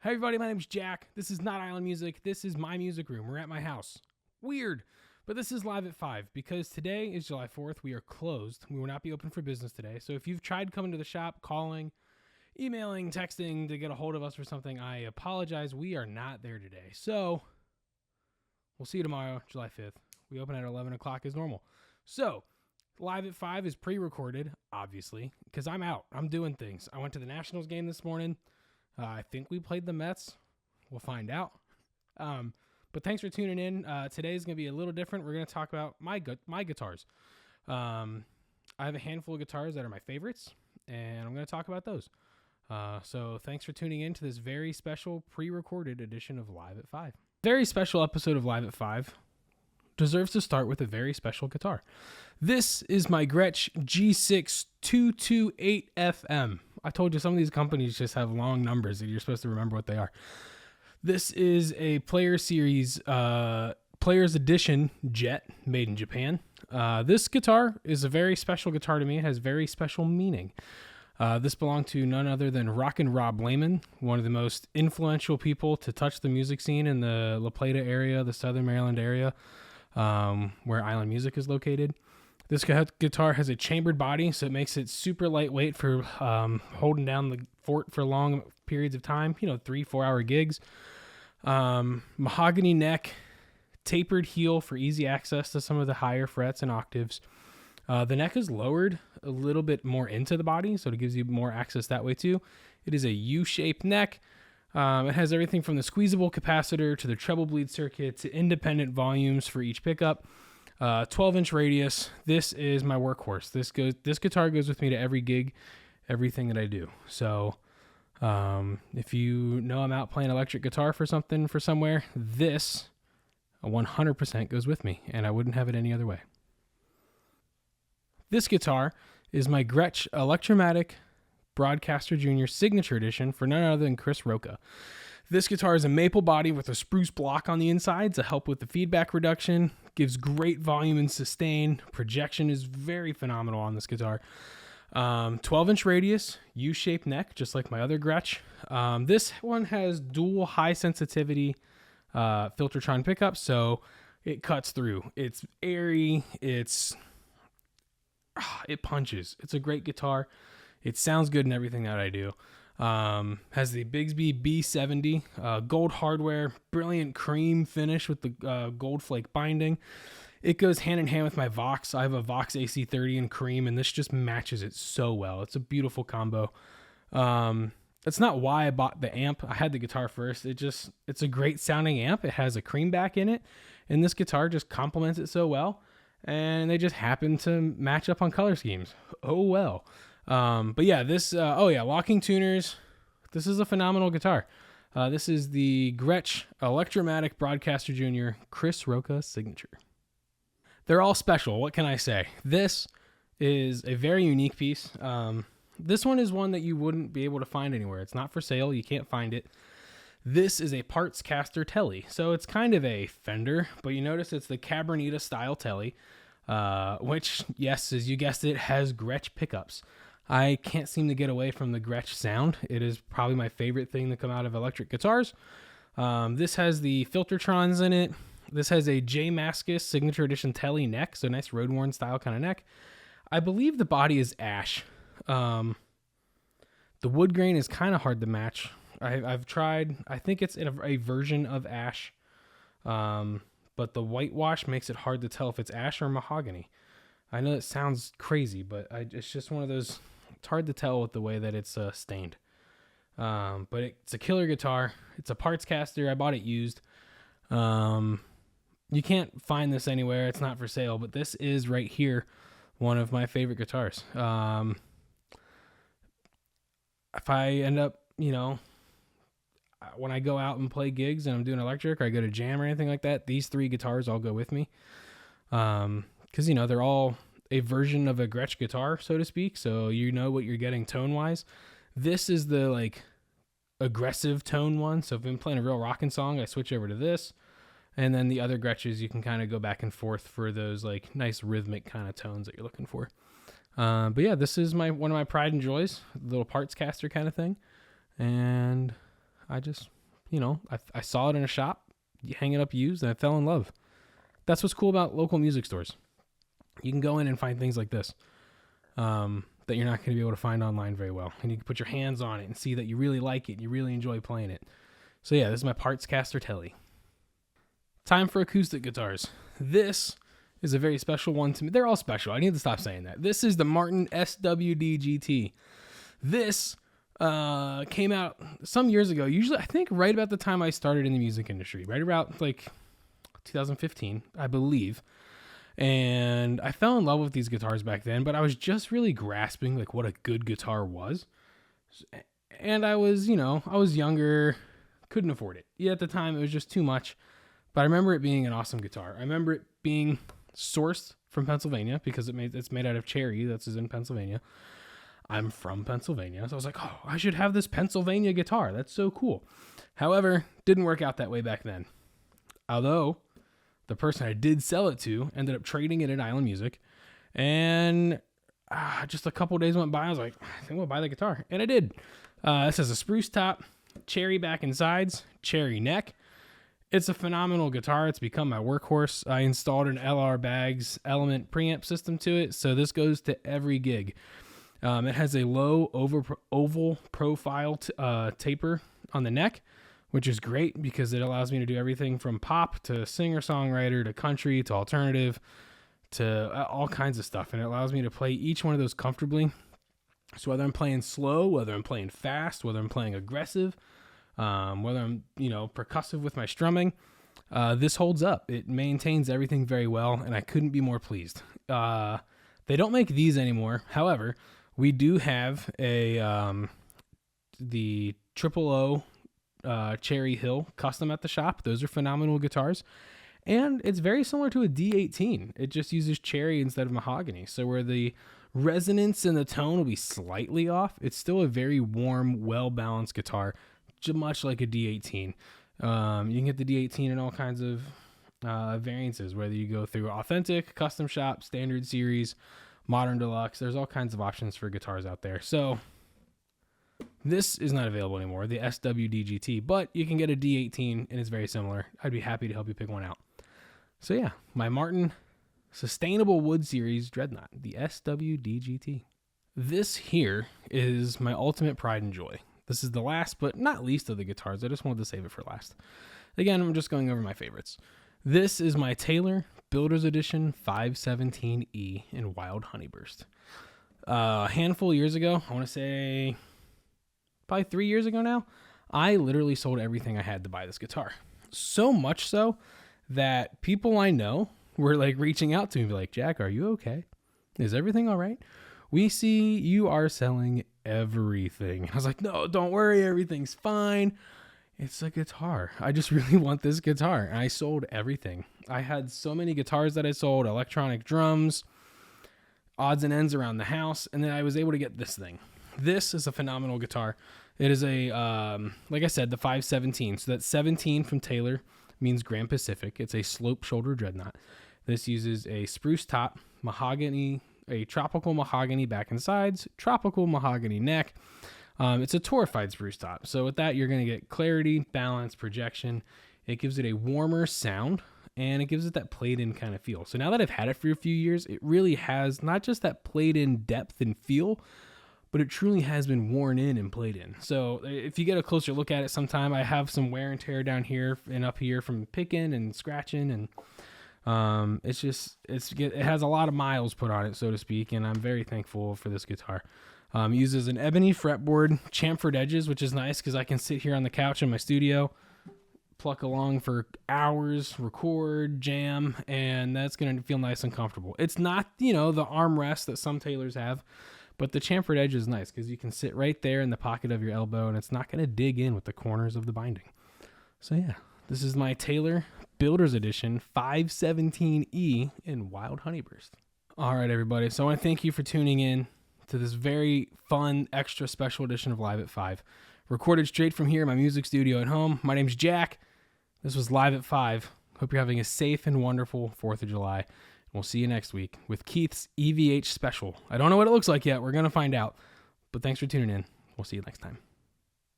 Hey everybody, my name's Jack. This is not Island Music. This is my music room. We're at my house. Weird, but this is live at 5 because today is July 4th. We are closed. We will not be open for business today. So if you've tried coming to the shop, calling, emailing, texting to get a hold of us for something, I apologize. We are not there today. So we'll see you tomorrow, July 5th. We open at 11 o'clock as normal. So live at 5 is pre-recorded, obviously, because I'm out. I'm doing things. I went to the Nationals game this morning. I think we played the Mets. We'll find out. But thanks for tuning in. Today's going to be a little different. We're going to talk about my guitars. I have a handful of guitars that are my favorites, and I'm going to talk about those. So thanks for tuning in to this very special pre-recorded edition of Live at 5. Very special episode of Live at 5 deserves to start with a very special guitar. This is my Gretsch G6 228 FM. I told you some of these companies just have long numbers and you're supposed to remember what they are. This is a Player Series Player's Edition Jet made in Japan. This guitar is a very special guitar to me. It has very special meaning. This belonged to none other than Rockin' Rob Lehman, one of the most influential people to touch the music scene in the La Plata area, the Southern Maryland area, where Island Music is located. This guitar has a chambered body, so it makes it super lightweight for holding down the fort for long periods of time, 3-4 hour gigs. Mahogany neck, tapered heel for easy access to some of the higher frets and octaves. The neck is lowered a little bit more into the body, so it gives you more access that way too. It is a U-shaped neck. It has everything from the squeezable capacitor to the treble bleed circuit to independent volumes for each pickup. 12-inch radius. This is my workhorse. This guitar goes with me to every gig, everything that I do. So if you know I'm out playing electric guitar for somewhere, this 100% goes with me, and I wouldn't have it any other way. This guitar is my Gretsch Electromatic Broadcaster Jr. Signature Edition for none other than Chris Roca. This guitar is a maple body with a spruce block on the inside to help with the feedback reduction. Gives great volume and sustain. Projection is very phenomenal on this guitar. 12-inch radius, U-shaped neck, just like my other Gretsch. This one has dual high sensitivity Filtertron pickups, so it cuts through. It's airy. It punches. It's a great guitar. It sounds good in everything that I do. Has the Bigsby B70, gold hardware, brilliant cream finish with the gold flake binding. It goes hand in hand with my Vox. I have a Vox AC30 in cream, and this just matches it so well. It's a beautiful combo. That's not why I bought the amp. I had the guitar first. It's a great sounding amp. It has a cream back in it, and this guitar just complements it so well. And they just happen to match up on color schemes. Oh well. But yeah, locking tuners. This is a phenomenal guitar. This is the Gretsch Electromatic Broadcaster Jr. Chris Roca Signature. They're all special. What can I say? This is a very unique piece. This one is one that you wouldn't be able to find anywhere. It's not for sale. You can't find it. This is a parts caster telly. So it's kind of a Fender, but you notice it's the Cabernita style telly, which, yes, as you guessed it, has Gretsch pickups. I can't seem to get away from the Gretsch sound. It is probably my favorite thing to come out of electric guitars. This has the Filtertrons in it. This has a J Mascis Signature Edition telly neck, so nice road worn style kind of neck. I believe the body is ash. The wood grain is kind of hard to match. I've tried. I think it's in a version of ash, but the whitewash makes it hard to tell if it's ash or mahogany. I know it sounds crazy, but it's just one of those. It's hard to tell with the way that it's stained. But it's a killer guitar. It's a parts caster. I bought it used. You can't find this anywhere. It's not for sale, but this is right here one of my favorite guitars. If I end up, when I go out and play gigs and I'm doing electric or I go to jam or anything like that, these three guitars all go with me. Because, they're all a version of a Gretsch guitar, so to speak. So you know what you're getting tone-wise. This is the, aggressive tone one. So if I'm playing a real rockin' song, I switch over to this. And then the other Gretsches, you can kind of go back and forth for those, nice rhythmic kind of tones that you're looking for. But yeah, this is one of my pride and joys, little parts caster kind of thing. And I just, I saw it in a shop, hang it up used, and I fell in love. That's what's cool about local music stores. You can go in and find things like this that you're not going to be able to find online very well. And you can put your hands on it and see that you really like it and you really enjoy playing it. So yeah, this is my Partscaster Tele. Time for acoustic guitars. This is a very special one to me. They're all special. I need to stop saying that. This is the Martin SWD GT. This came out some years ago, usually I think right about the time I started in the music industry, right about like 2015, I believe. And I fell in love with these guitars back then, but I was just really grasping like what a good guitar was. And I was, I was younger, couldn't afford it. Yeah, at the time it was just too much. But I remember it being an awesome guitar. I remember it being sourced from Pennsylvania because it's made out of cherry. That's in Pennsylvania. I'm from Pennsylvania. So I was like, oh, I should have this Pennsylvania guitar. That's so cool. However, didn't work out that way back then. Although the person I did sell it to ended up trading it at Island Music. And just a couple days went by. I was like, I think we'll buy the guitar. And I did. This has a spruce top, cherry back and sides, cherry neck. It's a phenomenal guitar. It's become my workhorse. I installed an LR Baggs Element preamp system to it, so this goes to every gig. It has a low oval profile taper on the neck, which is great because it allows me to do everything from pop to singer-songwriter to country to alternative to all kinds of stuff, and it allows me to play each one of those comfortably. So whether I'm playing slow, whether I'm playing fast, whether I'm playing aggressive, whether I'm, percussive with my strumming, this holds up. It maintains everything very well, and I couldn't be more pleased. They don't make these anymore. However, we do have the Triple O Cherry Hill custom at the shop. Those are phenomenal guitars. And it's very similar to a D18. It just uses cherry instead of mahogany. So where the resonance and the tone will be slightly off, it's still a very warm, well-balanced guitar, much like a D18. You can get the D18 in all kinds of variances, whether you go through authentic, custom shop, standard series, modern deluxe. There's all kinds of options for guitars out there. So this is not available anymore, the SWD GT, but you can get a D18 and it's very similar. I'd be happy to help you pick one out. So yeah, my Martin Sustainable Wood Series Dreadnought, the SWD GT. This here is my ultimate pride and joy. This is the last but not least of the guitars. I just wanted to save it for last. Again, I'm just going over my favorites. This is my Taylor Builder's Edition 517E in Wild Honeyburst. A handful of years ago, I want to say probably 3 years ago now, I literally sold everything I had to buy this guitar. So much so that people I know were like reaching out to me, like, Jack, are you okay? Is everything all right? We see you are selling everything. I was like, no, don't worry. Everything's fine. It's a guitar. I just really want this guitar. And I sold everything. I had so many guitars that I sold, electronic drums, odds and ends around the house. And then I was able to get this thing. This is a phenomenal guitar. It is a, like I said, the 517. So that 17 from Taylor means Grand Pacific. It's a slope shoulder dreadnought. This uses a spruce top, mahogany, a tropical mahogany back and sides, tropical mahogany neck. It's a torrefied spruce top. So with that, you're going to get clarity, balance, projection. It gives it a warmer sound, and it gives it that played-in kind of feel. So now that I've had it for a few years, it really has not just that played-in depth and feel, but it truly has been worn in and played in. So if you get a closer look at it sometime, I have some wear and tear down here and up here from picking and scratching, and it has a lot of miles put on it, so to speak, and I'm very thankful for this guitar. It uses an ebony fretboard, chamfered edges, which is nice because I can sit here on the couch in my studio, pluck along for hours, record, jam, and that's going to feel nice and comfortable. It's not, the armrest that some Taylors have, but the chamfered edge is nice because you can sit right there in the pocket of your elbow, and it's not going to dig in with the corners of the binding. So yeah, this is my Taylor Builder's Edition 517E in Wild Honeyburst. All right, everybody. So I want to thank you for tuning in to this very fun, extra special edition of Live at 5. Recorded straight from here in my music studio at home. My name's Jack. This was Live at 5. Hope you're having a safe and wonderful 4th of July. We'll see you next week with Keith's EVH special. I don't know what it looks like yet. We're going to find out. But thanks for tuning in. We'll see you next time.